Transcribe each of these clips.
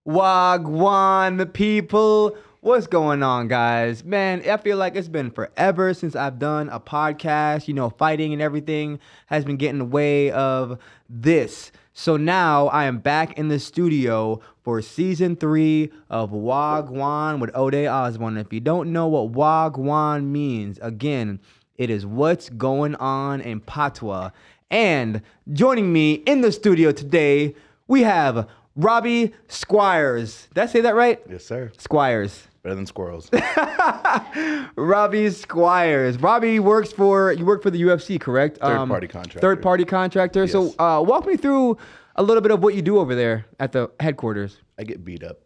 Gwaan, people. What's going on, guys? Man, I feel like it's been forever since I've done a podcast. Fighting and everything has been getting in the way of this. So now I am back in the studio for season 3 of Gwaan with Ode Osborne. If you don't know what Gwaan means, again, it is what's going on in Patois. And joining me in the studio today, we have Robbie Squyres. Did I say that right? Yes, sir. Squyres. Better than squirrels. Robbie Squyres. Robbie you work for the UFC, correct? Third-party contractor. Third-party contractor. Yes. So walk me through a little bit of what you do over there at the headquarters. I get beat up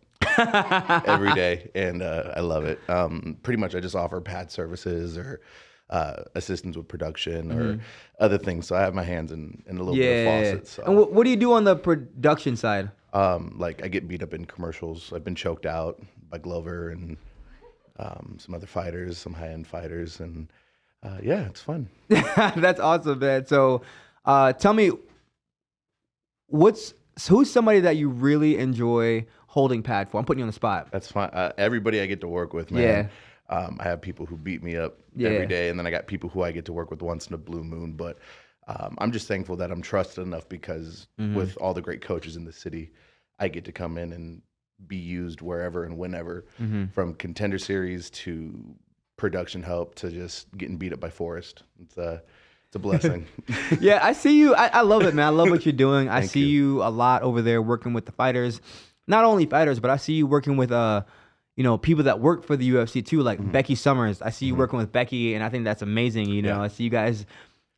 every day, and I love it. Pretty much I just offer pad services or assistance with production or other things. So I have my hands in a little bit of faucets. So. And what do you do on the production side? Like I get beat up in commercials. I've been choked out by Glover and some other fighters, some high-end fighters, and yeah, it's fun. That's awesome, man. So tell me, who's somebody that you really enjoy holding pad for? I'm putting you on the spot. That's fine. Everybody I get to work with, man. Yeah. I have people who beat me up every day, and then I got people who I get to work with once in a blue moon. But I'm just thankful that I'm trusted enough because with all the great coaches in the city, I get to come in and be used wherever and whenever, from contender series to production help to just getting beat up by Forrest. It's a blessing. Yeah, I see you. I love it, man. I love what you're doing. I Thank see you a lot over there working with the fighters. Not only fighters, but I see you working with people that work for the UFC too, like Becky Summers. I see you working with Becky, and I think that's amazing. I see you guys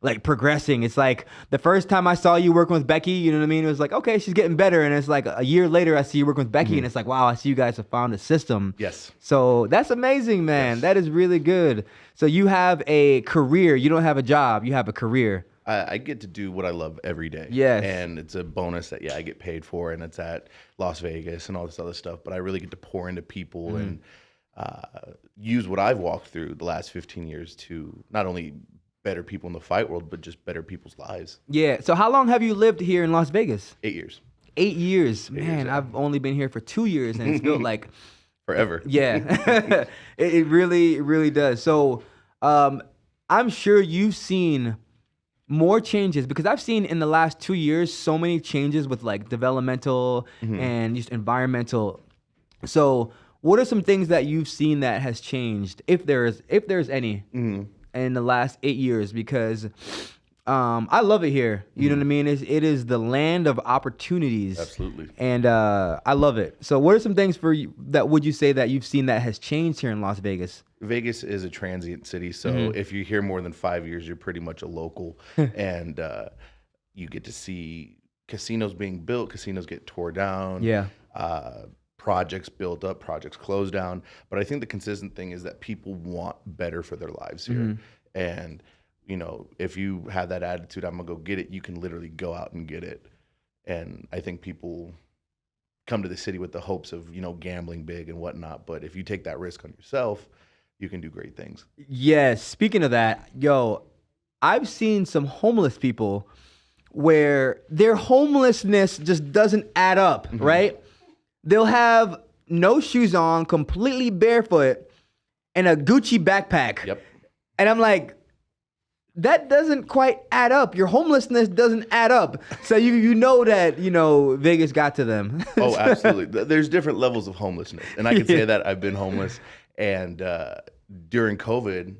like progressing. It's like the first time I saw you working with Becky, you know what I mean? It was like, okay, she's getting better. And it's like a year later, I see you working with Becky, and it's like, wow, I see you guys have found a system. Yes. So that's amazing, man. Yes. That is really good. So you have a career. You don't have a job. You have a career. I get to do what I love every day. Yes. And it's a bonus that, I get paid for, and it's at Las Vegas and all this other stuff. But I really get to pour into people and use what I've walked through the last 15 years to not only better people in the fight world, but just better people's lives. Yeah. So how long have you lived here in Las Vegas? 8 years. 8 years. Man, I've only been here for 2 years, and it's built like... Forever. Yeah. it really does. So I'm sure you've seen more changes, because I've seen in the last 2 years so many changes with like developmental and just environmental. So what are some things that you've seen that has changed, if there's any, in the last 8 years? Because I love it here. You know what I mean? It is the land of opportunities. Absolutely. And I love it. So what are some things for you that would you say that you've seen that has changed here in Las Vegas? Vegas is a transient city, so if you're here more than 5 years, you're pretty much a local, and you get to see casinos being built, casinos get tore down, projects built up, projects closed down. But I think the consistent thing is that people want better for their lives here, and if you have that attitude, I'm gonna go get it, you can literally go out and get it. And I think people come to the city with the hopes of gambling big and whatnot, but if you take that risk on yourself, you can do great things. Yes. Speaking of that, I've seen some homeless people where their homelessness just doesn't add up, right? They'll have no shoes on, completely barefoot, and a Gucci backpack. Yep. And I'm like, that doesn't quite add up. Your homelessness doesn't add up. So you know that, Vegas got to them. Oh, absolutely. There's different levels of homelessness. And I can say that I've been homeless. And during COVID,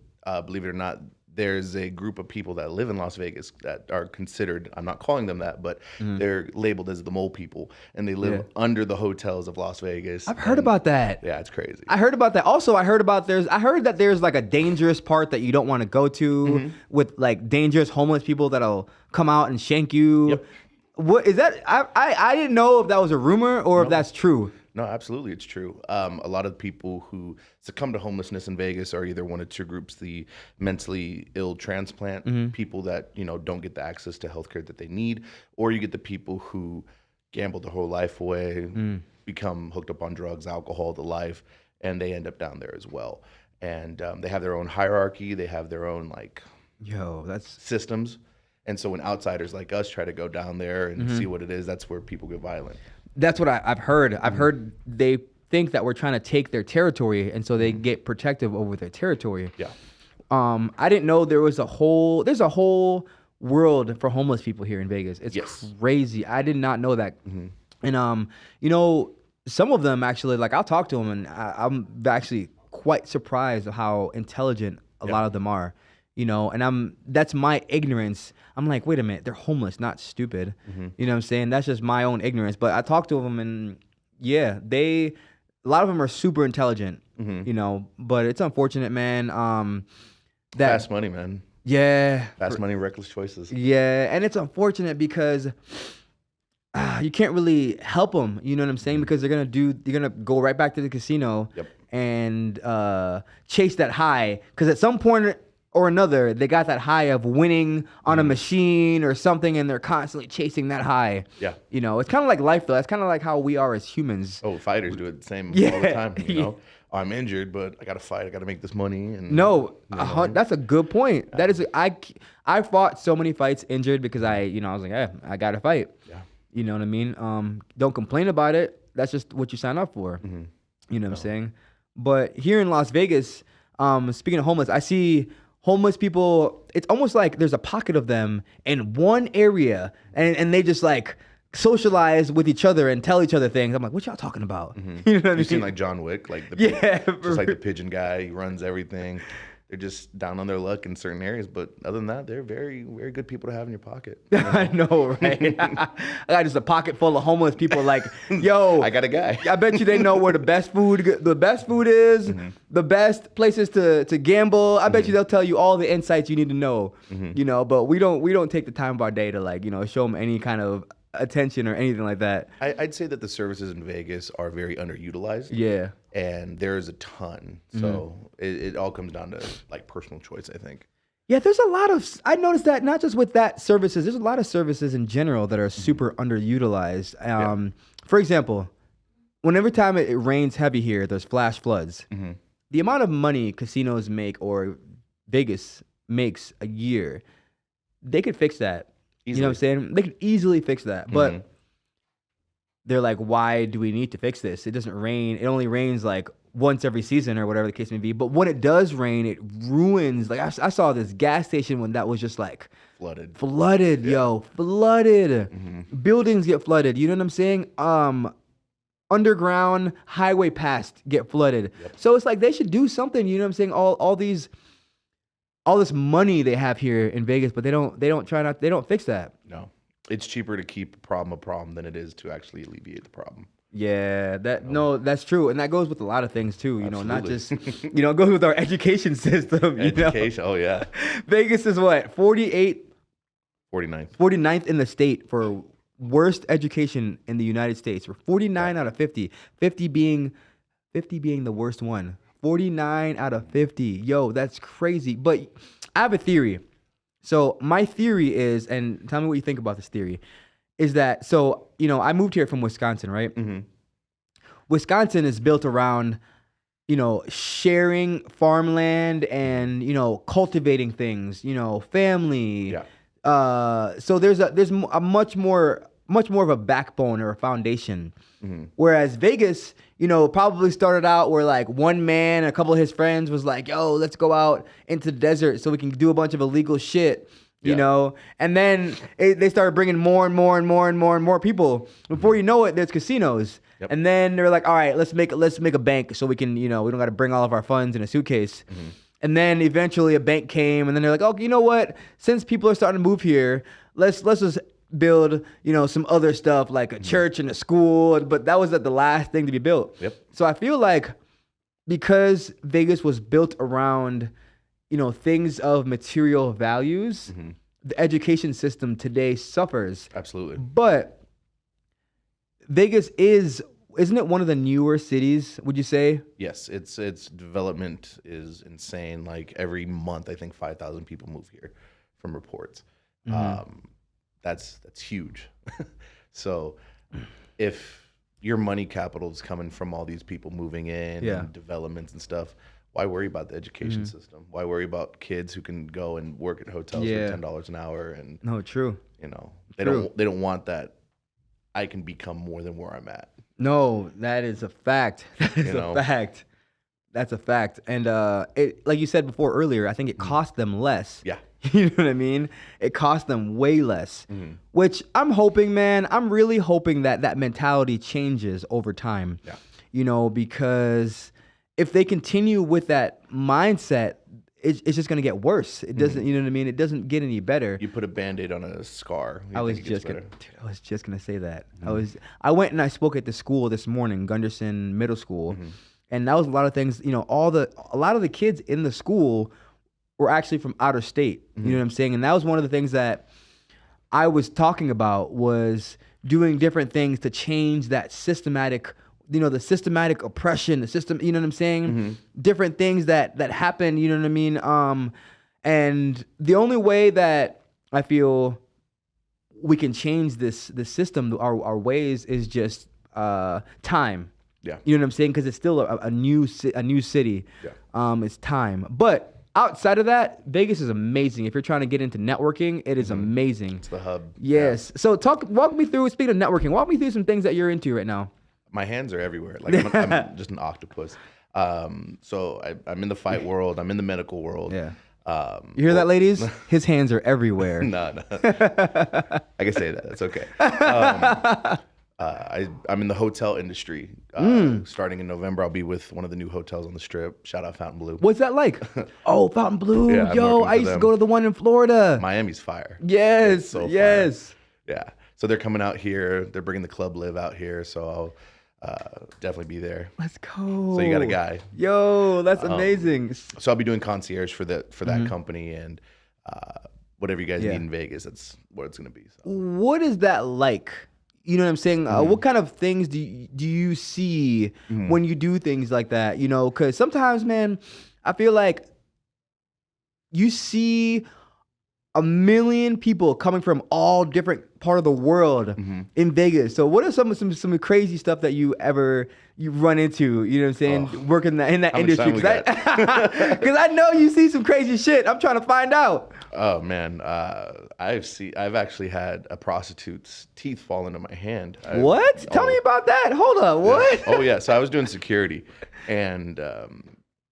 believe it or not, there's a group of people that live in Las Vegas that are considered, I'm not calling them that, but they're labeled as the mole people. And they live under the hotels of Las Vegas. I've heard about that. Yeah, it's crazy. I heard about that. Also, I heard that there's like a dangerous part that you don't want to go to with like dangerous homeless people that'll come out and shank you. Yep. What is that? I didn't know if that was a rumor or if that's true. No, absolutely, it's true. A lot of people who succumb to homelessness in Vegas are either one of two groups: the mentally ill transplant people that don't get the access to healthcare that they need, or you get the people who gamble their whole life away, become hooked up on drugs, alcohol, the life, and they end up down there as well. And they have their own hierarchy, they have their own systems. And so when outsiders like us try to go down there and see what it is, that's where people get violent. That's what I've heard. I've heard they think that we're trying to take their territory, and so they get protective over their territory. Yeah. I didn't know there's a whole world for homeless people here in Vegas. It's crazy. I did not know that. And you know, some of them actually, like I'll talk to them, and I'm actually quite surprised of how intelligent a lot of them are. You know, and that's my ignorance. I'm like, wait a minute, they're homeless, not stupid. You know what I'm saying? That's just my own ignorance. But I talk to them, and yeah, a lot of them are super intelligent. You know, but it's unfortunate, man. That fast money, man. Yeah. Fast money, reckless choices. Yeah, and it's unfortunate because you can't really help them. You know what I'm saying? Because they're gonna go right back to the casino and chase that high. Because at some point or another, they got that high of winning on a machine or something, and they're constantly chasing that high. Yeah. You know, it's kind of like life, though. That's kind of like how we are as humans. Oh, fighters do it the same all the time. You know, I'm injured, but I got to fight. I got to make this money. And that's a good point. Yeah. That is, I fought so many fights injured because I was like, I got to fight. Yeah. You know what I mean? Don't complain about it. That's just what you sign up for. You know what I'm saying? But here in Las Vegas, speaking of homeless, I see homeless people, it's almost like there's a pocket of them in one area, and they just like socialize with each other and tell each other things. I'm like, what y'all talking about? You know what I mean? You seem like John Wick, like just like the pigeon guy. He runs everything. They're just down on their luck in certain areas, but other than that, they're very, very good people to have in your pocket. You know? I know, right? I got just a pocket full of homeless people. Like, yo, I got a guy. I bet you they know where the best food is, the best places to gamble. I bet you they'll tell you all the insights you need to know. You know, but we don't take the time of our day to, like, you know, show them any kind of attention or anything like that. I'd say that the services in Vegas are very underutilized. Yeah. And there's a ton. So it all comes down to like personal choice, I think. Yeah, there's a lot of, I noticed that not just with that services, there's a lot of services in general that are super underutilized. For example, whenever time it rains heavy here, there's flash floods. The amount of money casinos make or Vegas makes a year, they could fix that. Easily. You know what I'm saying? They could easily fix that. But they're like, why do we need to fix this? It doesn't rain. It only rains like once every season or whatever the case may be. But when it does rain, it ruins. Like I saw this gas station when that was just like flooded, flooded. Buildings get flooded. You know what I'm saying? Underground highway past get flooded. So it's like they should do something. You know what I'm saying? All this money they have here in Vegas, but they don't fix that. No. It's cheaper to keep a problem than it is to actually alleviate the problem. Yeah, that's true. And that goes with a lot of things too, you know, not just, you know, it goes with our education system. Education, oh yeah. Vegas is what, 49th in the state for worst education in the United States. We're 49 out of 50. 50 being the worst one. 49 out of 50. Yo, that's crazy. But I have a theory. So my theory is, and tell me what you think about this theory, is that, so, you know, I moved here from Wisconsin, right? Wisconsin is built around, you know, sharing farmland and, you know, cultivating things, you know, family. Yeah. So there's a much more of a backbone or a foundation. Whereas Vegas, you know, probably started out where like one man and a couple of his friends was like, yo, let's go out into the desert so we can do a bunch of illegal shit, you know? And then they started bringing more and more people. Before you know it, there's casinos. And then they're like, all right, let's make a bank so we can, you know, we don't got to bring all of our funds in a suitcase. And then eventually a bank came, and then they're like, oh, you know what? Since people are starting to move here, let's just build, you know, some other stuff like a church and a school, but that was the last thing to be built. So I feel like because Vegas was built around, you know, things of material values, the education system today suffers. Absolutely. But Vegas isn't it one of the newer cities, would you say? Yes, its development is insane. Like every month, I think 5,000 people move here from reports. That's huge. So if your money capital is coming from all these people moving in and developments and stuff, why worry about the education system? Why worry about kids who can go and work at hotels for $10 an hour? And no, true. You know, they don't want that I can become more than where I'm at. No, that is a fact. That is a fact. That's a fact. And it, like you said before earlier, I think it cost them less. Yeah. You know what I mean? It cost them way less, which I'm hoping, man, I'm really hoping that that mentality changes over time. Yeah. You know, because if they continue with that mindset, it's just going to get worse. It doesn't, you know what I mean? It doesn't get any better. You put a Band-Aid on a scar. I was just going to say that. I went and I spoke at the school this morning, Gunderson Middle School. And that was a lot of things, you know, a lot of the kids in the school were actually from outer state. You know what I'm saying? And that was one of the things that I was talking about, was doing different things to change that systematic, you know, the systematic oppression, the system, you know what I'm saying? Different things that happen, you know what I mean? And the only way that I feel we can change this system, our ways, is just time. Yeah. You know what I'm saying? Because it's still a new city. Yeah. It's time. But outside of that, Vegas is amazing. If you're trying to get into networking, it is amazing. It's the hub. Yes. Yeah. So walk me through, speaking of networking, walk me through some things that you're into right now. My hands are everywhere. Like I'm just an octopus. So I'm in the fight world. I'm in the medical world. Yeah. You hear that, ladies? His hands are everywhere. No. I can say that. That's okay. I'm in the hotel industry. Starting in November, I'll be with one of the new hotels on the Strip. Shout out Fontainebleau. What's that like? Oh, Fontainebleau. Yeah, yo, I used to go to the one in Florida. Miami's fire. Yes. So yes. Fire. Yeah. So they're coming out here. They're bringing the Club Live out here. So I'll definitely be there. Let's go. So you got a guy. Yo, that's amazing. So I'll be doing concierge for that company, and whatever you guys need in Vegas, that's what it's going to be. So. What is that like? You know what I'm saying? What kind of things do you see when you do things like that? You know, because sometimes, man, I feel like you see a million people coming from all different part of the world in Vegas. So what are some crazy stuff that you run into, you know what I'm saying, working in that industry? Because I know you see some crazy shit. I'm trying to find out. Oh man, I've actually had a prostitute's teeth fall into my hand. What? Tell me about that. Hold up. What? Yeah. Oh yeah. So I was doing security, and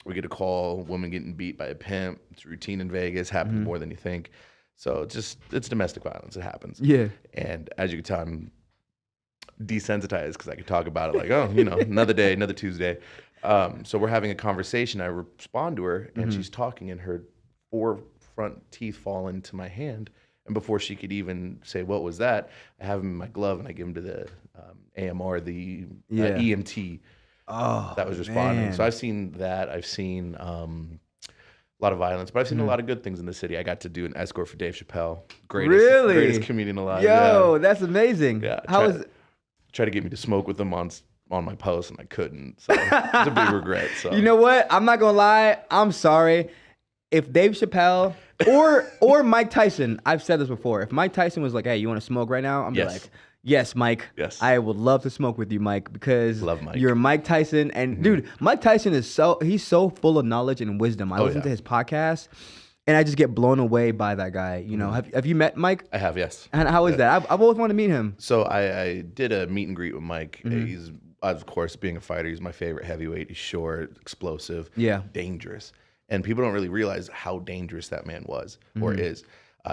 we get a call, woman getting beat by a pimp. It's routine in Vegas. Happens more than you think. So it's domestic violence. It happens. Yeah. And as you can tell, I'm desensitized because I could talk about it like, oh, you know, another day, another Tuesday. So we're having a conversation. I respond to her, and she's talking, and her 4 front teeth fall into my hand. And before she could even say, what was that? I have them in my glove, and I give them to the AMR, the EMT that was responding. Man. So I've seen that. I've seen a lot of violence, but I've seen a lot of good things in the city. I got to do an escort for Dave Chappelle. Greatest comedian alive. Yo, that's amazing. Yeah. Try to get me to smoke with him on my post, and I couldn't. So it's a big regret. So you know what? I'm not gonna lie. I'm sorry. If Dave Chappelle or Mike Tyson, I've said this before. If Mike Tyson was like, "Hey, you want to smoke right now?" I'm like, "Yes, Mike. Yes, I would love to smoke with you, Mike, because love Mike. You're Mike Tyson, and dude, Mike Tyson is he's so full of knowledge and wisdom. I listen to his podcast, and I just get blown away by that guy. You know, have you met Mike? I have, yes. And how is that? I've always wanted to meet him. So I did a meet and greet with Mike. He's, of course, being a fighter, he's my favorite heavyweight. He's short, explosive, dangerous. And people don't really realize how dangerous that man was or is.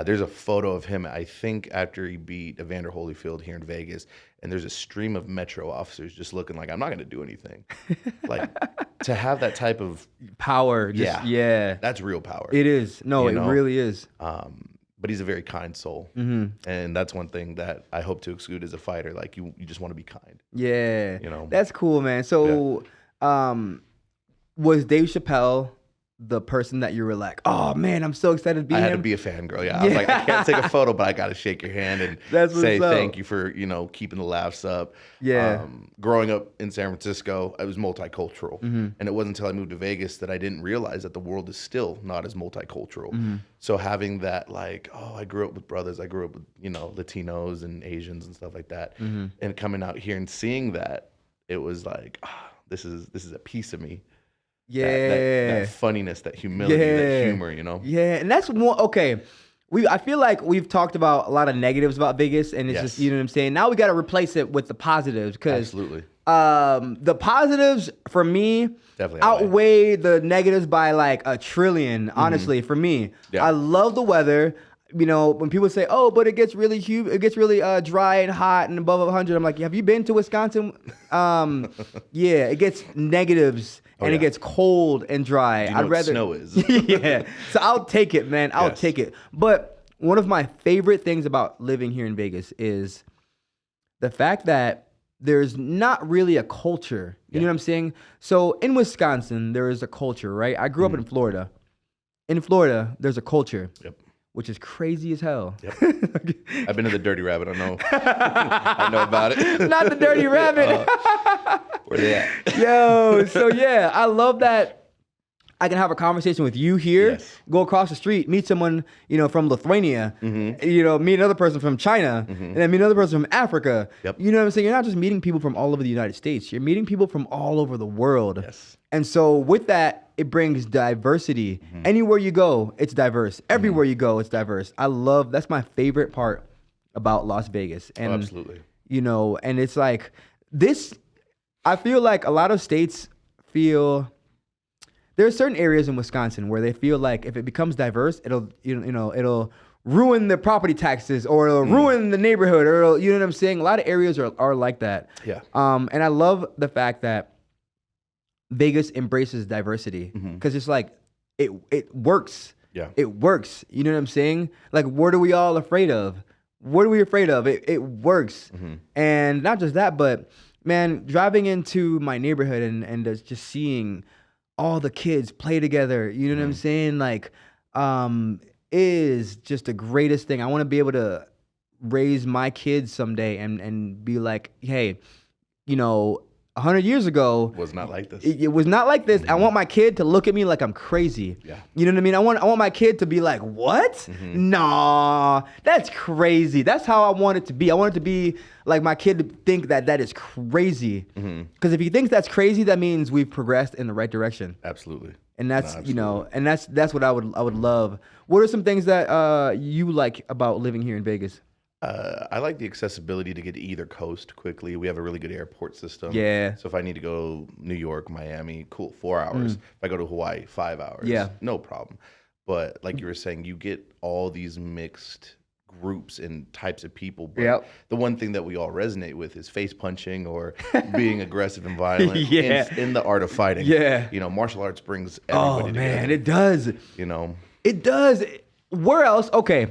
There's a photo of him, I think, after he beat Evander Holyfield here in Vegas, and there's a stream of Metro officers just looking like, I'm not going to do anything. Like, to have that type of power, that's real power. It is. No, it really is. But he's a very kind soul. And that's one thing that I hope to exude as a fighter. Like, you just want to be kind. Yeah. You know? That's cool, man. So, was Dave Chappelle the person that you were like, oh man, I'm so excited to be I had him? to be a fangirl, I was like, I can't take a photo, but I got to shake your hand and say thank you for, keeping the laughs up. Yeah. Growing up in San Francisco, I was multicultural. And it wasn't until I moved to Vegas that I didn't realize that the world is still not as multicultural. So having that, like, oh, I grew up with brothers, I grew up with, Latinos and Asians and stuff like that. And coming out here and seeing that, it was like, this is a piece of me. Yeah. That funniness, that humility, that humor, Yeah, and that's one. Okay, I feel like we've talked about a lot of negatives about Vegas, and it's just, you know what I'm saying? Now we got to replace it with the positives, because Absolutely. The positives for me Definitely outweigh the negatives by like a trillion, honestly, for me. Yeah. I love the weather. You know, when people say, "Oh, but it gets really humid, it gets really dry and hot and above 100," I'm like, "Have you been to Wisconsin?" Yeah, it gets negatives and it gets cold and dry. Do you know what snow is? Yeah, so I'll take it, man. I'll take it. But one of my favorite things about living here in Vegas is the fact that there's not really a culture. You know what I'm saying? So in Wisconsin, there is a culture, right? I grew up in Florida. In Florida, there's a culture. Yep. Which is crazy as hell. Yep. I've been to the Dirty Rabbit. I know. I know about it. Not the Dirty Rabbit. Where they at? Yo, so yeah, I love that I can have a conversation with you here, go across the street, meet someone, you know, from Lithuania, you know, meet another person from China, and then meet another person from Africa. Yep. You know what I'm saying? You're not just meeting people from all over the United States. You're meeting people from all over the world. Yes. And so with that, it brings diversity. Anywhere you go, it's diverse. Everywhere you go, it's diverse. That's my favorite part about Las Vegas. And, absolutely. You know, and it's like this, I feel like a lot of states feel, there are certain areas in Wisconsin where they feel like if it becomes diverse, it'll, it'll ruin the property taxes, or it'll ruin the neighborhood, or it'll, you know what I'm saying? A lot of areas are like that. Yeah. And I love the fact that Vegas embraces diversity, because it's like it works. Yeah. It works. You know what I'm saying? Like, what are we all afraid of? What are we afraid of? It works. And not just that, but man, driving into my neighborhood and just seeing all the kids play together, you know what I'm saying? Like, is just the greatest thing. I want to be able to raise my kids someday and be like, hey, you know, 100 years ago was not like this. It was not like this. I want my kid to look at me like I'm crazy. Yeah. You know what I mean? I want my kid to be like, what? Nah, that's crazy. That's how I want it to be. I want it to be like my kid to think that is crazy. Because if he thinks that's crazy, that means we've progressed in the right direction. Absolutely. And that's, you know, and that's what I would love. What are some things that you like about living here in Vegas? I like the accessibility to get to either coast quickly. We have a really good airport system. Yeah. So if I need to go New York, Miami, cool, 4 hours. If I go to Hawaii, 5 hours. Yeah. No problem. But like you were saying, you get all these mixed groups and types of people. But the one thing that we all resonate with is face punching or being aggressive and violent in the art of fighting. Yeah. You know, martial arts brings everybody together. Man, it does. You know. It does. Where else? Okay.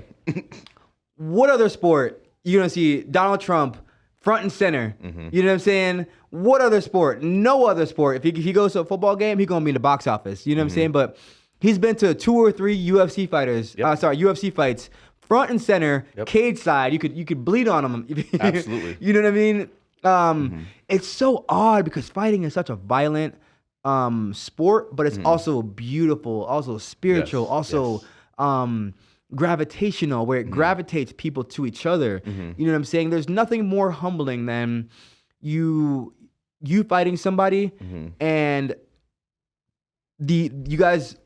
What other sport you're going to see Donald Trump front and center? You know what I'm saying? What other sport? No other sport. If he goes to a football game, he's going to be in the box office. You know what I'm saying? But he's been to 2 or 3 UFC fighters. UFC fights, front and center, cage side. You could bleed on him. Absolutely. You know what I mean? It's so odd because fighting is such a violent sport, but it's also beautiful, also spiritual, also gravitational, where it gravitates people to each other. You know what I'm saying? There's nothing more humbling than you fighting somebody and you guys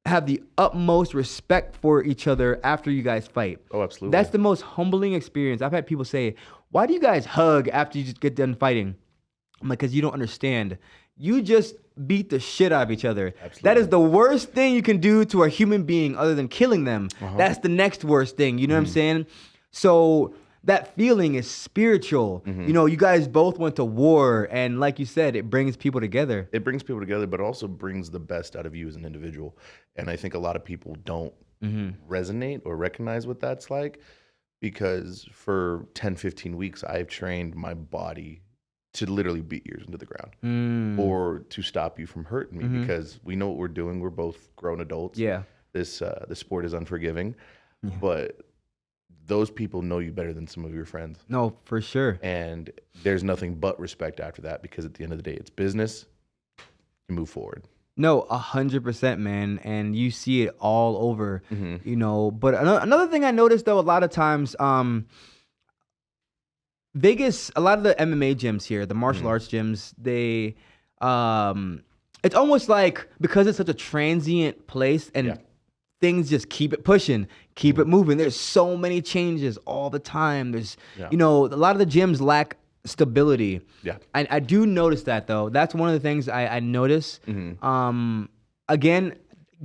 have the utmost respect for each other after you guys fight. Oh, absolutely. That's the most humbling experience. I've had people say, why do you guys hug after you just get done fighting? I'm like, because you don't understand. You just beat the shit out of each other. Absolutely. That is the worst thing you can do to a human being other than killing them. That's the next worst thing. You know what I'm saying? So that feeling is spiritual. You know, you guys both went to war, and like you said, it brings people together. It brings people together, but also brings the best out of you as an individual. And I think a lot of people don't resonate or recognize what that's like, because for 10, 15 weeks, I've trained my body to literally beat yours into the ground or to stop you from hurting me, because we know what we're doing. We're both grown adults. Yeah. This the sport is unforgiving, but those people know you better than some of your friends. No, for sure. And there's nothing but respect after that, because at the end of the day, it's business. You move forward. No, 100%, man. And you see it all over, you know. But another thing I noticed, though, a lot of times, Vegas, a lot of the MMA gyms here, the martial arts gyms, they, it's almost like, because it's such a transient place, and things just keep it pushing, keep it moving. There's so many changes all the time. There's, a lot of the gyms lack stability. Yeah. I do notice that, though. That's one of the things I notice. Again,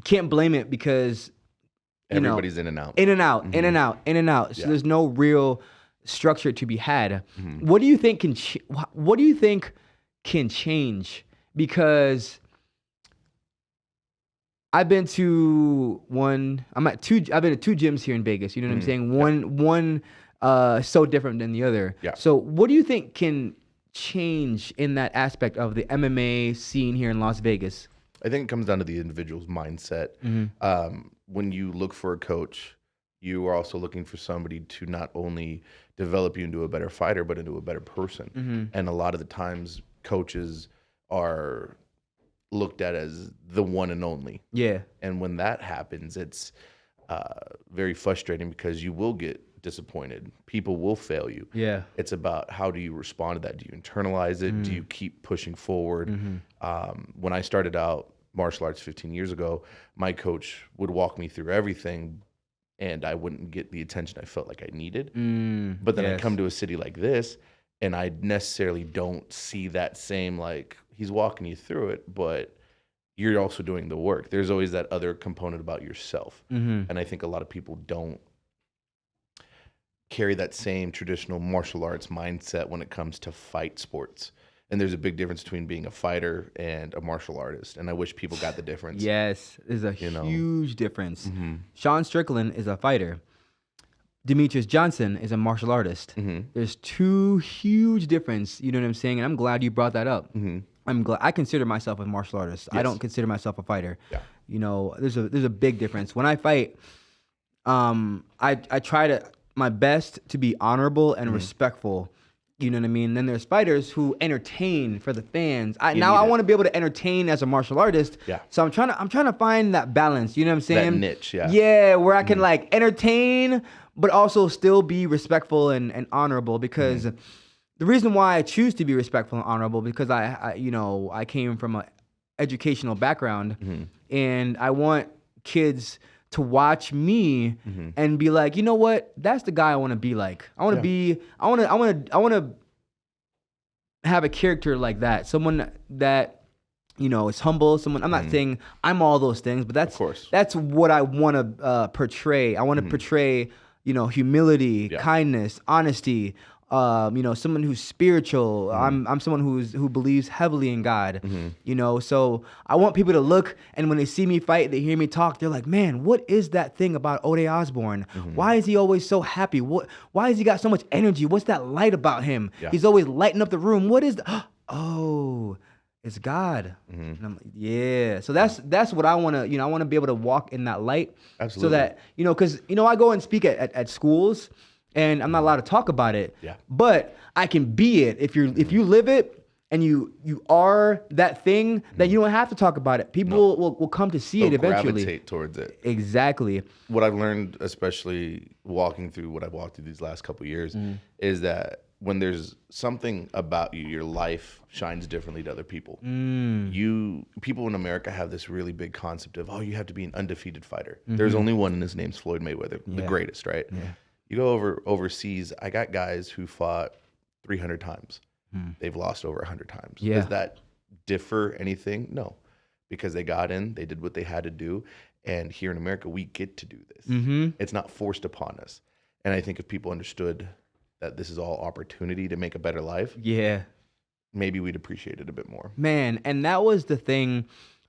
can't blame it because everybody's in and out. In and out, in and out, in and out. So there's no real structure to be had. What do you think can change? Because I've been to two gyms here in Vegas. You know what I'm saying? One so different than the other. Yeah. So what do you think can change in that aspect of the MMA scene here in Las Vegas? I think it comes down to the individual's mindset. When you look for a coach, you are also looking for somebody to not only develop you into a better fighter, but into a better person. And a lot of the times, coaches are looked at as the one and only. Yeah. And when that happens, it's very frustrating because you will get disappointed. People will fail you. Yeah. It's about how do you respond to that? Do you internalize it? Do you keep pushing forward? When I started out martial arts 15 years ago, my coach would walk me through everything and I wouldn't get the attention I felt like I needed. But then I come to a city like this and I necessarily don't see that same, like, he's walking you through it, but you're also doing the work. There's always that other component about yourself. And I think a lot of people don't carry that same traditional martial arts mindset when it comes to fight sports. And there's a big difference between being a fighter and a martial artist. And I wish people got the difference. Yes, there's a huge difference. Sean Strickland is a fighter. Demetrius Johnson is a martial artist. There's two huge difference. You know what I'm saying? And I'm glad you brought that up. I'm glad. I consider myself a martial artist. Yes. I don't consider myself a fighter. Yeah. You know, there's a big difference. When I fight, I try my best to be honorable and respectful. You know what I mean? Then there's fighters who entertain for the fans. I want to be able to entertain as a martial artist. Yeah. So I'm trying to find that balance. You know what I'm saying? That niche. Yeah. Yeah, where I can like entertain, but also still be respectful and honorable. Because the reason why I choose to be respectful and honorable because I came from an educational background, and I want kids to watch me and be like, you know what? That's the guy I want to be like. I want to have a character like that. Someone that, is humble. Someone, I'm not saying I'm all those things, but that's what I want to portray. I want to portray, humility, kindness, honesty, someone who's spiritual. I'm someone who believes heavily in God, so I want people to look, and when they see me fight, they hear me talk, they're like, man, what is that thing about Ode Osborne? Why is he always so happy? Why has he got so much energy? What's that light about him? Yeah. He's always lighting up the room. What is oh, it's God. And I'm like, yeah. So that's what I want to, I want to be able to walk in that light. Absolutely. So that, because, I go and speak at schools, and I'm not allowed to talk about it. Yeah. But I can be it. If you live it and you are that thing, then you don't have to talk about it. People will come to see it eventually. Gravitate towards it. Exactly. What I've learned, especially walking through what I've walked through these last couple of years, is that when there's something about you, your life shines differently to other people. People in America have this really big concept of, you have to be an undefeated fighter. There's only one, and his name's Floyd Mayweather, the greatest, right? Yeah. You go overseas, I got guys who fought 300 times. They've lost over 100 times. Yeah. Does that differ anything? No, because they got in, they did what they had to do. And here in America, we get to do this. It's not forced upon us. And I think if people understood that this is all opportunity to make a better life, maybe we'd appreciate it a bit more. Man, and that was the thing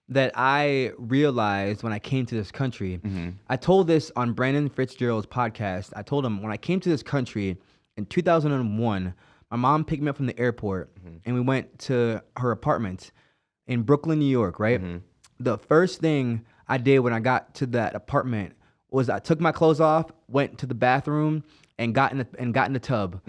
that I realized when I came to this country. I told this on Brandon Fitzgerald's podcast. I told him when I came to this country in 2001, my mom picked me up from the airport and we went to her apartment in Brooklyn, New York, right? The first thing I did when I got to that apartment was I took my clothes off, went to the bathroom and got in the tub,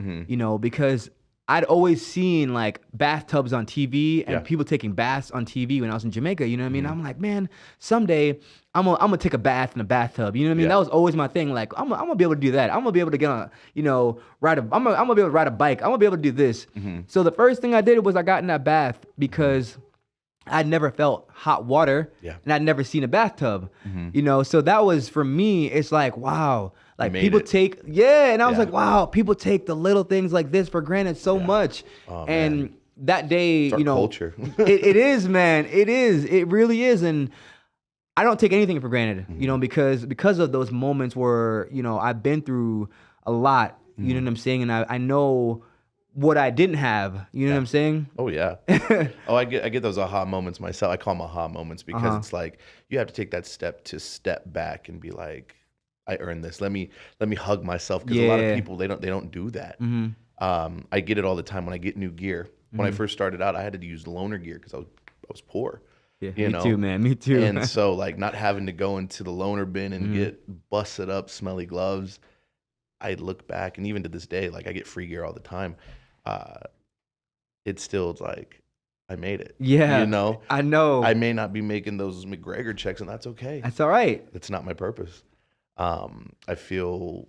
because I'd always seen like bathtubs on TV and people taking baths on TV when I was in Jamaica. You know what I mean? I'm like, man, someday I'm gonna take a bath in a bathtub. You know what I mean? That was always my thing. Like, I'm gonna be able to do that. I'm gonna be able to get on, I'm gonna be able to ride a bike. I'm gonna be able to do this. So the first thing I did was I got in that bath because I'd never felt hot water, and I'd never seen a bathtub, so that was, for me, it's like, wow, like people take, and I was like, wow, people take the little things like this for granted so much. Oh, and man. that day, It's our culture. it is, man, it really is. And I don't take anything for granted, because of those moments where, I've been through a lot, you know what I'm saying? And I know what I didn't have, you know what I'm saying? Oh yeah. I get those aha moments myself. I call them aha moments because it's like you have to take that step back and be like, I earned this. Let me hug myself, because a lot of people they don't do that. I get it all the time when I get new gear. When I first started out, I had to use loaner gear because I was poor. Yeah, me too, man. Me too. And so like not having to go into the loaner bin and get busted up, smelly gloves. I look back, and even to this day, like I get free gear all the time. It's still like I made it. Yeah, I know. I may not be making those McGregor checks, and that's okay. That's all right. That's not my purpose. I feel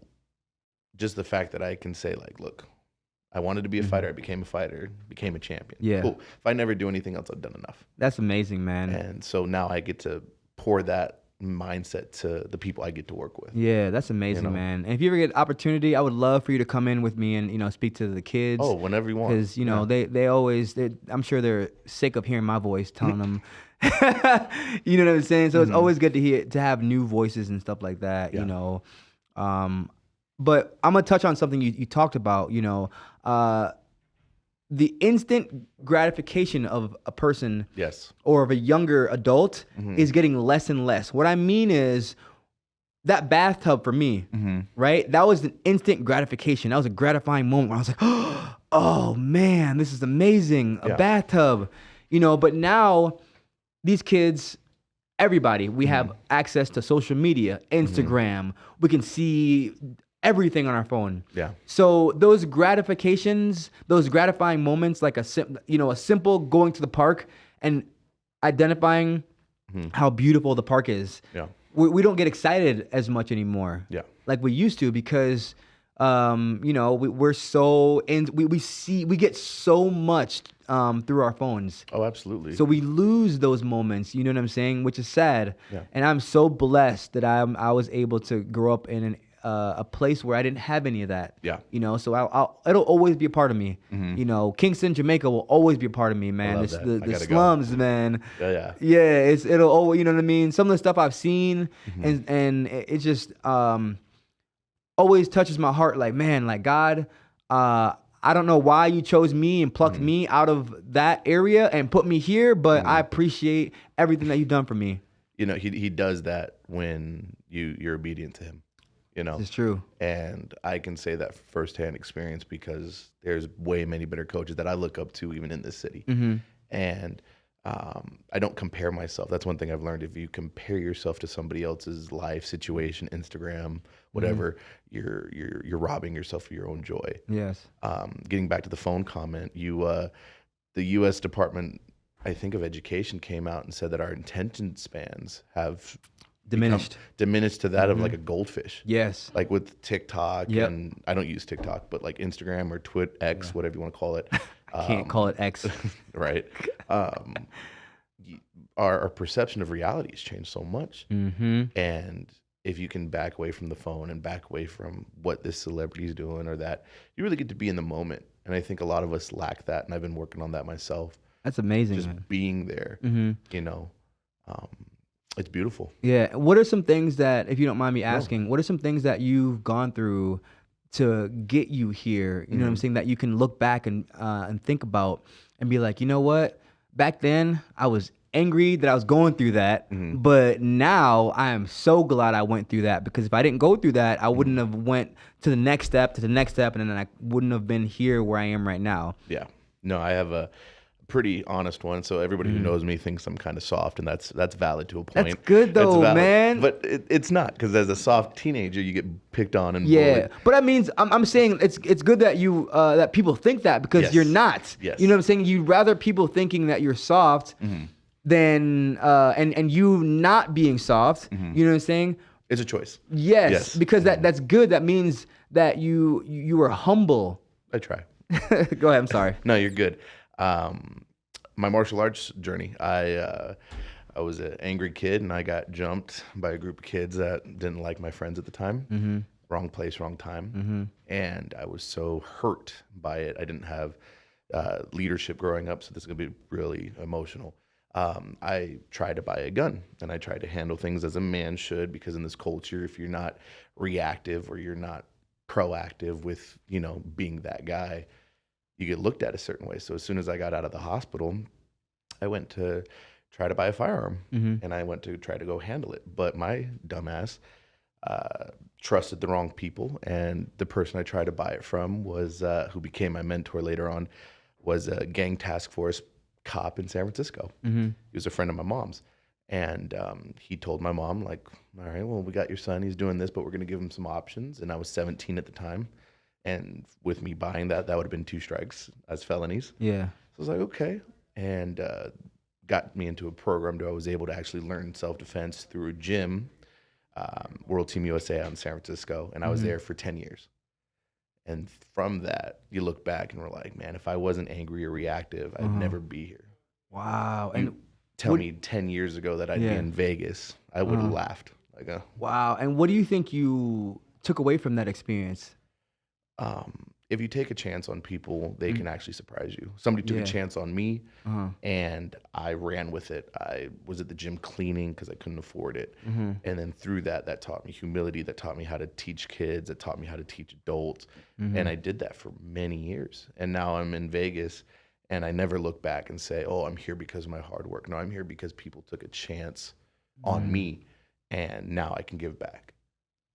just the fact that I can say, like, look, I wanted to be a fighter. I became a fighter, became a champion. Yeah. Cool. If I never do anything else, I've done enough. That's amazing, man. And so now I get to pour that mindset to the people I get to work with. Yeah, that's amazing, man. And if you ever get opportunity, I would love for you to come in with me and speak to the kids. Oh, whenever you want. Because they always, I'm sure they're sick of hearing my voice telling them. You know what I'm saying? So it's always good to have new voices and stuff like that. But I'm gonna touch on something you talked about. The instant gratification of a person, or of a younger adult, is getting less and less. What I mean is that bathtub for me, right? That was an instant gratification. That was a gratifying moment where I was like, oh man, this is amazing. A bathtub, but now these kids, everybody, we have access to social media, Instagram. We can see everything on our phone. Yeah. So those gratifications, those gratifying moments, like a simple going to the park and identifying how beautiful the park is. Yeah. We don't get excited as much anymore. Yeah. Like we used to, because we're so we get so much through our phones. Oh, absolutely. So we lose those moments, you know what I'm saying, which is sad. Yeah. And I'm so blessed that I was able to grow up in a place where I didn't have any of that. Yeah. So it'll always be a part of me. Kingston, Jamaica will always be a part of me, man. The slums, man. Yeah. Yeah. It'll always, you know what I mean? Some of the stuff I've seen and it just always touches my heart. Like, man, like God, I don't know why you chose me and plucked me out of that area and put me here, but I appreciate everything that you've done for me. He does that when you're obedient to him. It's true. And I can say that firsthand experience, because there's way many better coaches that I look up to even in this city. And I don't compare myself. That's one thing I've learned. If you compare yourself to somebody else's life situation, Instagram, whatever, you're robbing yourself of your own joy. Yes. Getting back to the phone comment, the U.S. Department, I think, of Education came out and said that our attention spans have diminished to that of like a goldfish. Yes. Like with TikTok, and I don't use TikTok, but like Instagram or X, whatever you want to call it. I can't call it X. Right. Our perception of reality has changed so much. And if you can back away from the phone and back away from what this celebrity is doing or that, you really get to be in the moment. And I think a lot of us lack that, and I've been working on that myself. That's amazing. Just being there, it's beautiful. Yeah. What are some things that, if you don't mind me asking, what are some things that you've gone through to get you here? You know what I'm saying? That you can look back and think about and be like, you know what? Back then I was angry that I was going through that, but now I am so glad I went through that, because if I didn't go through that, I wouldn't have went to the next step, and then I wouldn't have been here where I am right now. Yeah. No, I have a pretty honest one. So everybody who knows me thinks I'm kind of soft, and that's valid to a point. That's good though, man. But it's not, because as a soft teenager, you get picked on and bullied. But that means I'm saying it's good that you that people think that, because you're not. Yes. You know what I'm saying? You'd rather people thinking that you're soft than and you not being soft. You know what I'm saying? It's a choice. Yes. Because that's good. That means that you were humble. I try. Go ahead. I'm sorry. No, you're good. My martial arts journey. I was an angry kid, and I got jumped by a group of kids that didn't like my friends at the time. Mm-hmm. Wrong place, wrong time. Mm-hmm. And I was so hurt by it. I didn't have leadership growing up, so this is going to be really emotional. I tried to buy a gun, and I tried to handle things as a man should, because in this culture, if you're not reactive or you're not proactive with, being that guy, you get looked at a certain way. So as soon as I got out of the hospital, I went to try to buy a firearm, and I went to try to go handle it. But my dumbass trusted the wrong people, and the person I tried to buy it from was who became my mentor later on, was a gang task force cop in San Francisco. Mm-hmm. He was a friend of my mom's, and he told my mom, like, all right, well, we got your son, he's doing this, but we're going to give him some options. And I was 17 at the time, and with me buying that would have been 2 strikes as felonies. Yeah. So I was like, okay. And got me into a program where I was able to actually learn self-defense through a gym, World Team USA out in San Francisco, and I was there for 10 years. And from that, you look back and we're like, man, if I wasn't angry or reactive, I'd never be here. Wow. And tell me 10 years ago that I'd be in Vegas, I would have laughed. Like, wow. And what do you think you took away from that experience? If you take a chance on people, they can actually surprise you. Somebody took a chance on me, and I ran with it. I was at the gym cleaning because I couldn't afford it. And then through that taught me humility, that taught me how to teach kids, that taught me how to teach adults. And I did that for many years. And now I'm in Vegas, and I never look back and say, oh, I'm here because of my hard work. No, I'm here because people took a chance on me, and now I can give back.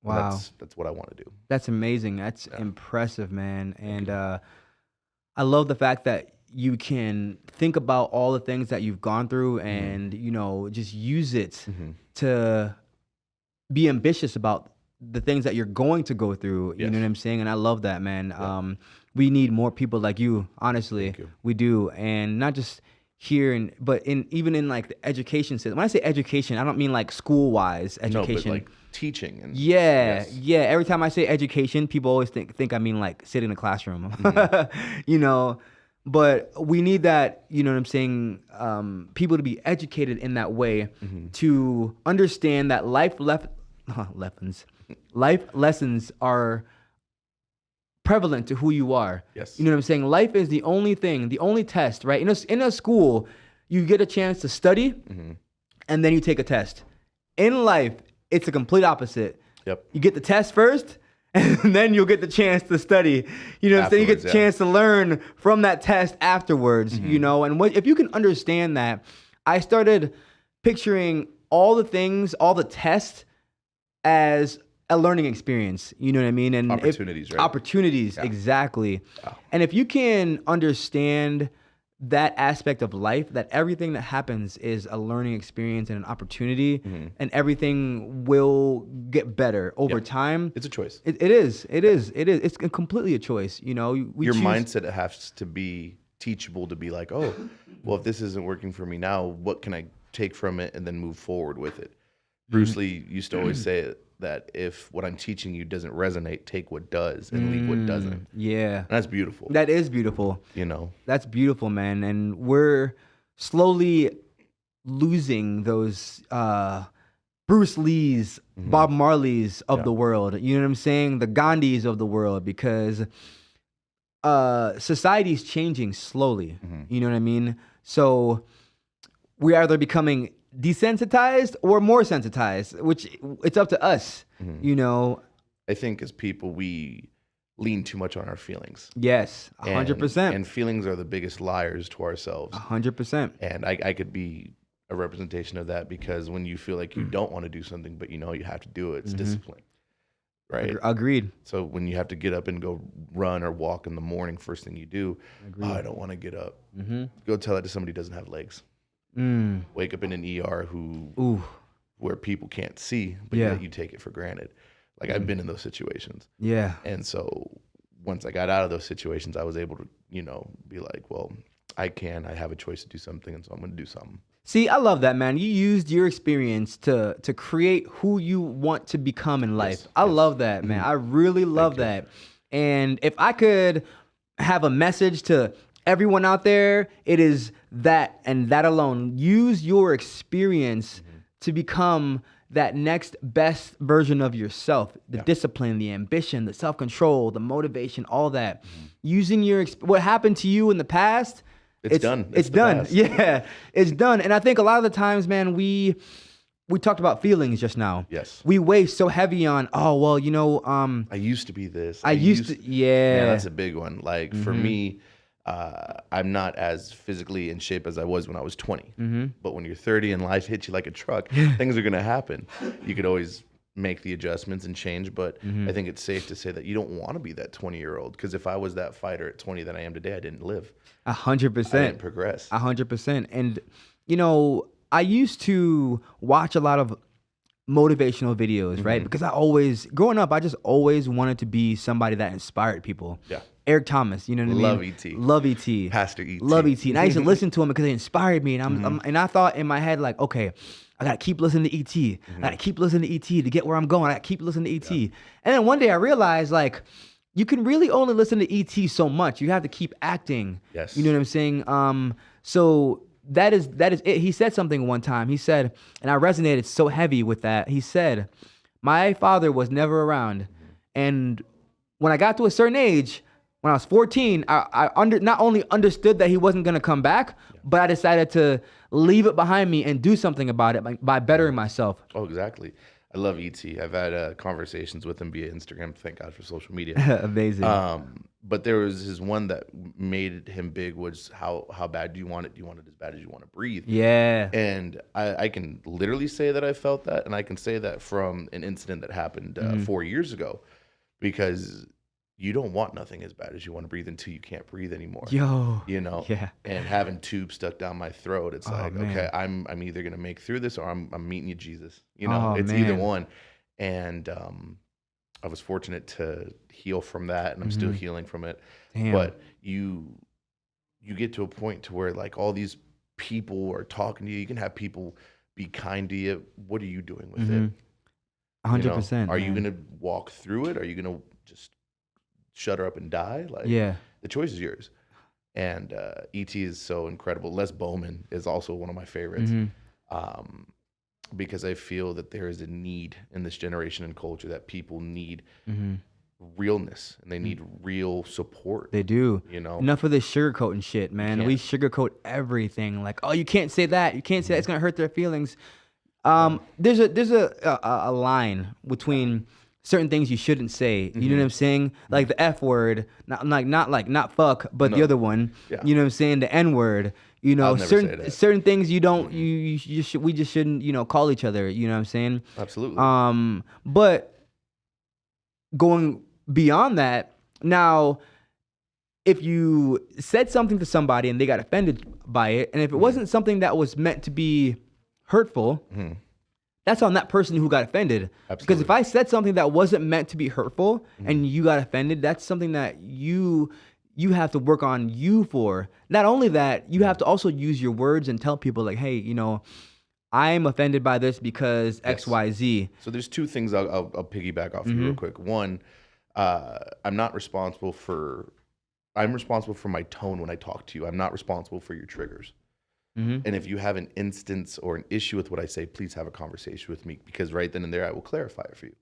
Wow. That's what I want to do. That's amazing. That's impressive, man. And I love the fact that you can think about all the things that you've gone through and, just use it to be ambitious about the things that you're going to go through. You know what I'm saying? And I love that, man. Yeah. We need more people like you, honestly. Thank you. We do. And not just here, but even in like the education system. When I say education, I don't mean like school-wise education. No, but like teaching. And yeah. Every time I say education, people always think I mean like sit in a classroom, But we need that, you know what I'm saying, people to be educated in that way to understand that life lessons are prevalent to who you are. Yes. You know what I'm saying? Life is the only thing, the only test, right? In a school, you get a chance to study and then you take a test. In life, it's a complete opposite. Yep. You get the test first and then you'll get the chance to study. You know what I'm saying? You get the chance to learn from that test afterwards, And if you can understand that, I started picturing all the things, all the tests as a learning experience, you know what I mean? And opportunities, right? Opportunities, exactly. Wow. And if you can understand that aspect of life, that everything that happens is a learning experience and an opportunity, and everything will get better over time. It's a choice. It is. It's completely a choice. Your mindset has to be teachable to be like, oh, well, if this isn't working for me now, what can I take from it and then move forward with it? Bruce Lee used to always say that if what I'm teaching you doesn't resonate, take what does and leave what doesn't. Yeah. And that's beautiful. That is beautiful. That's beautiful, man. And we're slowly losing those Bruce Lees, Bob Marleys of the world. You know what I'm saying? The Gandhis of the world, because society's changing slowly. You know what I mean? So we're either becoming desensitized or more sensitized, which it's up to us, I think as people, we lean too much on our feelings. Yes, 100%. And feelings are the biggest liars to ourselves. 100%. And I could be a representation of that, because when you feel like you don't want to do something, but you have to do it, it's discipline. Right? Agreed. So when you have to get up and go run or walk in the morning, first thing you do, I don't want to get up. Go tell that to somebody who doesn't have legs. Wake up in an ER where people can't see, but yet you take it for granted. Like I've been in those situations. Yeah. And so once I got out of those situations, I was able to, be like, well, I have a choice to do something, and so I'm going to do something. See, I love that, man. You used your experience to create who you want to become in life. I love that, man. I really love that. And if I could have a message to everyone out there, it is that and that alone. Use your experience to become that next best version of yourself. The discipline, the ambition, the self-control, the motivation, all that. Using what happened to you in the past, it's done. It's done. Yeah, it's done. And I think a lot of the times, man, we talked about feelings just now. Yes. We weigh so heavy on, I used to be this. Yeah. Man, that's a big one. Like for me, I'm not as physically in shape as I was when I was 20. But when you're 30 and life hits you like a truck, things are going to happen. You could always make the adjustments and change, but I think it's safe to say that you don't want to be that 20-year-old, because if I was that fighter at 20 that I am today, I didn't live. 100%. I didn't progress. 100%. And, I used to watch a lot of motivational videos, right? Because growing up, I just always wanted to be somebody that inspired people. Yeah. Eric Thomas, you know what I mean? Love E.T. Love E.T. Pastor E.T. Love E.T. And I used to listen to him because they inspired me. And and I thought in my head, like, okay, I got to keep listening to E.T. I got to keep listening to E.T. to get where I'm going. I got to keep listening to E.T. Yeah. And then one day I realized, like, you can really only listen to E.T. so much. You have to keep acting. Yes. You know what I'm saying? So that is it. He said something one time. He said, and I resonated so heavy with that. He said, my father was never around. And when I got to a certain age, when I was 14, I not only understood that he wasn't going to come back, but I decided to leave it behind me and do something about it by bettering myself. Oh, exactly. I love E.T. I've had conversations with him via Instagram. Thank God for social media. Amazing. But there was his one that made him big was how bad do you want it? Do you want it as bad as you want to breathe? Yeah. And I can literally say that I felt that, and I can say that from an incident that happened 4 years ago, because you don't want nothing as bad as you want to breathe until you can't breathe anymore. Yo. Yeah. And having tubes stuck down my throat, it's like, man. Okay, I'm either gonna make through this or I'm meeting you, Jesus. It's either one. And I was fortunate to heal from that, and I'm still healing from it. Damn. But you get to a point to where, like, all these people are talking to you. You can have people be kind to you. What are you doing with it? 100%. Are you gonna walk through it? Are you gonna just shut her up and die? Like, the choice is yours. And E.T. is so incredible. Les Bowman is also one of my favorites, because I feel that there is a need in this generation and culture that people need realness, and they need real support. They do. Enough of this sugarcoating shit, man. We sugarcoat everything. Like, oh, you can't say that. You can't say that. It's gonna hurt their feelings. There's a line between certain things you shouldn't say. You know what I'm saying? Like the F word, not fuck, but the other one. Yeah. You know what I'm saying? The N word. Certain things you don't we just shouldn't call each other. You know what I'm saying? Absolutely. But going beyond that, now, if you said something to somebody and they got offended by it, and if it wasn't something that was meant to be hurtful, that's on that person who got offended. Absolutely. Because if I said something that wasn't meant to be hurtful and you got offended, that's something that you have to work on you for. Not only that, you have to also use your words and tell people, like, hey, I'm offended by this because X, Y, Z. So there's two things I'll piggyback off you real quick. One, I'm responsible for my tone when I talk to you. I'm not responsible for your triggers. And if you have an instance or an issue with what I say, please have a conversation with me, because right then and there I will clarify it for you.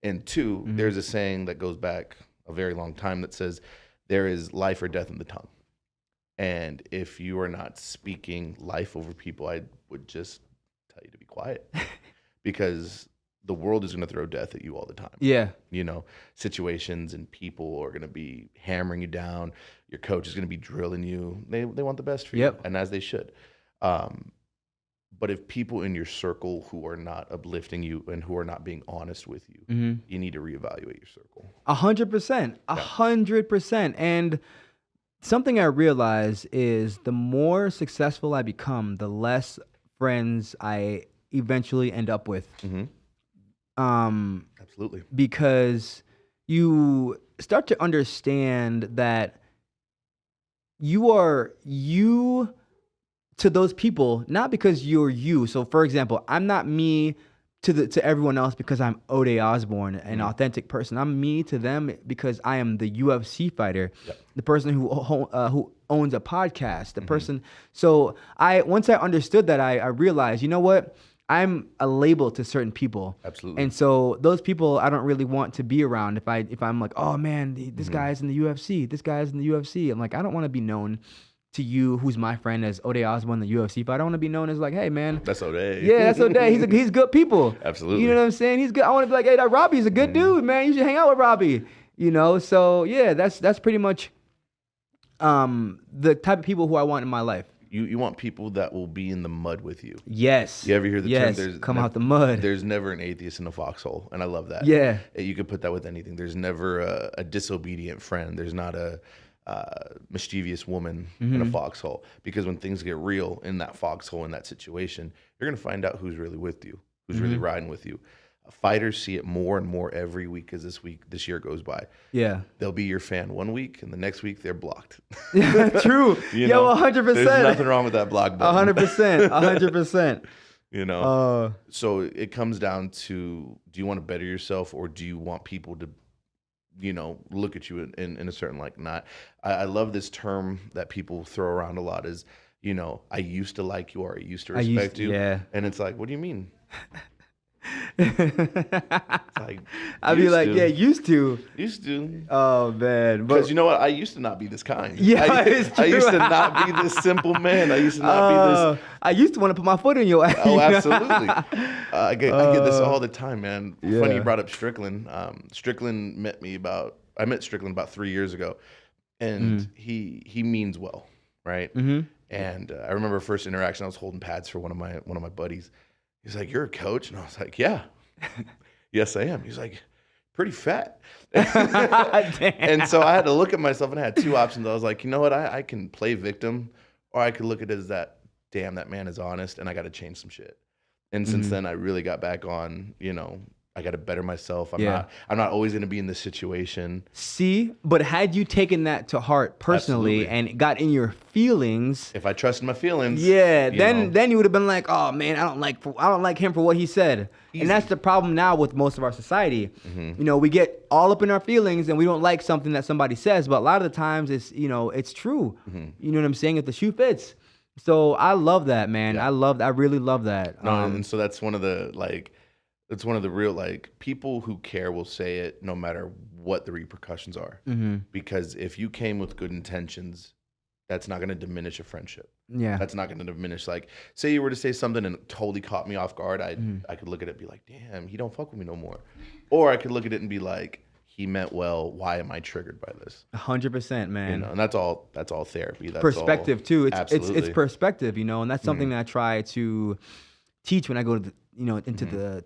And two, there's a saying that goes back a very long time that says there is life or death in the tongue. And if you are not speaking life over people, I would just tell you to be quiet, because the world is going to throw death at you all the time. Yeah. Situations and people are going to be hammering you down. Your coach is going to be drilling you. They want the best for you, and as they should. But if people in your circle who are not uplifting you and who are not being honest with you, you need to reevaluate your circle. 100%. 100%. And something I realize is the more successful I become, the less friends I eventually end up with. Absolutely. Because you start to understand that you are you to those people, not because you're you. So, for example, I'm not me to everyone else because I'm Ode Osborne, an authentic person. I'm me to them because I am the UFC fighter, the person who owns a podcast. The person. So once I understood that, I realized, you know what? I'm a label to certain people. Absolutely. And so those people I don't really want to be around. If I'm like, oh man, this guy's in the UFC. This guy's in the UFC. I'm like, I don't want to be known to you, who's my friend, as Ode Osborne, the UFC. But I don't want to be known as like, hey man, that's Ode. Yeah, that's Ode. He's good people. Absolutely. You know what I'm saying? He's good. I want to be like, hey, that Robbie's a good dude, man. You should hang out with Robbie. You know. So yeah, that's pretty much the type of people who I want in my life. You want people that will be in the mud with you. Yes. You ever hear the term? Come out the mud. There's never an atheist in a foxhole, and I love that. Yeah. You could put that with anything. There's never a disobedient friend. There's not a mischievous woman in a foxhole, because when things get real in that foxhole, in that situation, you're going to find out who's really with you, who's really riding with you. Fighters see it more and more every week as this year goes by. Yeah. They'll be your fan one week, and the next week they're blocked. True. You know, 100%. There's nothing wrong with that block button. 100%. 100%. You know? So it comes down to, do you want to better yourself, or do you want people to, you know, look at you in a certain like not? I love this term that people throw around a lot is, you know, I used to like you, or I used to respect you. Yeah. And it's like, what do you mean? Like, I'd be like, yeah, used to. Oh man, because you know what? I used to not be this kind. Yeah, it's true. I used to not be this simple man. I used to not be this. I used to want to put my foot in your ass. Oh, absolutely. I get this all the time, man. Yeah. Funny you brought up Strickland. Strickland I met Strickland about 3 years ago, and he means well, right? And I remember first interaction, I was holding pads for one of my buddies. He's like, "You're a coach?" And I was like, "Yeah." "Yes, I am." He's like, "Pretty fat." And so I had to look at myself, and I had two options. I was like, you know what? I can play victim, or I could look at it as that, damn, that man is honest, and I got to change some shit. And since then, I really got back on, you know, I got to better myself. I'm not always going to be in this situation. See, but had you taken that to heart personally and got in your feelings, if I trusted my feelings, then you would have been like, oh man, I don't like him for what he said. Easy. And that's the problem now with most of our society. You know, we get all up in our feelings and we don't like something that somebody says, but a lot of the times it's, you know, it's true. You know what I'm saying? If the shoe fits. So I love that, man. Yeah. I really love that. No, and so that's one of the it's one of the real, people who care will say it no matter what the repercussions are. Because if you came with good intentions, that's not going to diminish a friendship. Yeah. That's not going to diminish, say you were to say something and it totally caught me off guard, I could look at it and be like, damn, he don't fuck with me no more. Or I could look at it and be like, he meant well, why am I triggered by this? 100%, man. You know, and that's all therapy. That's perspective too. It's perspective, you know, and that's something that I try to teach when I go to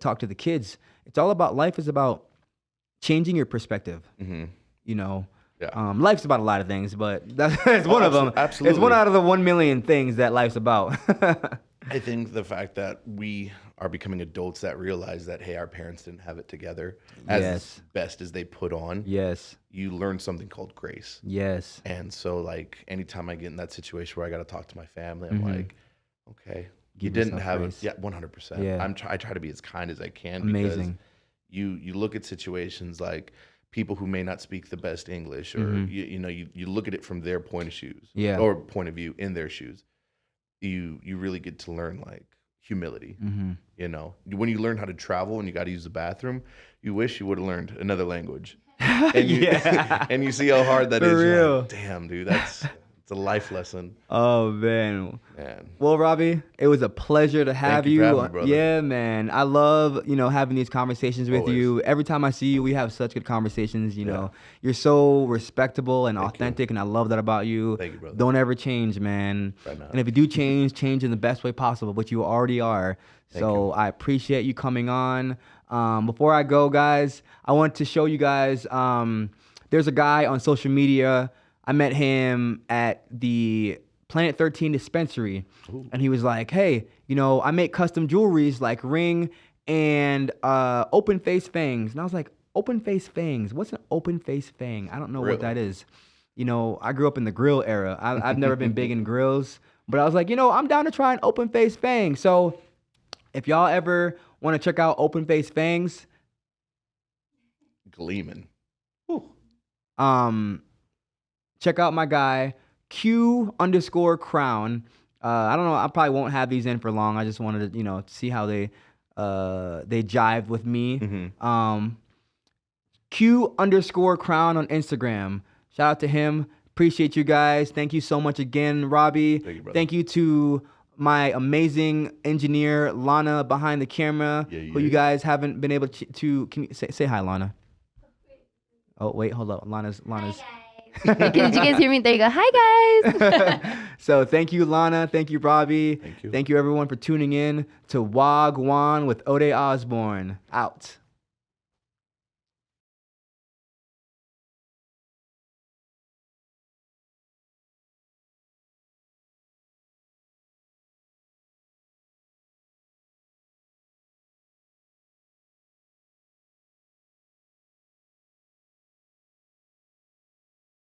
talk to the kids. It's all about, life is about changing your perspective. You know, life's about a lot of things, but that's one of them. Absolutely. It's one out of the 1 million things that life's about. I think the fact that we are becoming adults that realize that, hey, our parents didn't have it together as best as they put on. Yes. You learn something called grace. Yes. And so, anytime I get in that situation where I got to talk to my family, I'm like, okay, you didn't have it. Yeah, 100%. Yeah. I try to be as kind as I can. Amazing. Because you look at situations like people who may not speak the best English, or you look at it from their point of view in their shoes. You really get to learn humility. You know, when you learn how to travel and you got to use the bathroom, you wish you would have learned another language. And you and you see how hard that is. You're like, damn, dude, it's a life lesson. Oh man. Well, Robbie, it was a pleasure to have you. For having me, brother. Yeah, man. I love, having these conversations with you. Every time I see you, we have such good conversations. You know, you're so respectable and authentic, and I love that about you. Thank you, brother. Don't ever change, man. Right now. And if you do change in the best way possible, but you already are. So I appreciate you coming on. Before I go, guys, I want to show you guys. There's a guy on social media. I met him at the Planet 13 dispensary. Ooh. And he was like, hey, I make custom jewelries like ring and open face fangs. And I was like, open face fangs? What's an open face fang? I don't know what that is. I grew up in the grill era. I've never been big in grills, but I was like, I'm down to try an open face fang. So if y'all ever want to check out open face fangs, gleaming. Check out my guy, Q_crown. I don't know. I probably won't have these in for long. I just wanted to, see how they jive with me. Mm-hmm. Q_crown on Instagram. Shout out to him. Appreciate you guys. Thank you so much again, Robbie. Thank you, brother. Thank you to my amazing engineer, Lana, behind the camera, who you guys haven't been able to can you say hi, Lana? Oh, wait, hold up. Lana's. Hi, guys. Did you guys hear me? There you go. Hi, guys. So thank you, Lana. Thank you, Robbie. Thank you. Thank you, everyone, for tuning in to Gwaan with Ode Osborne. Out.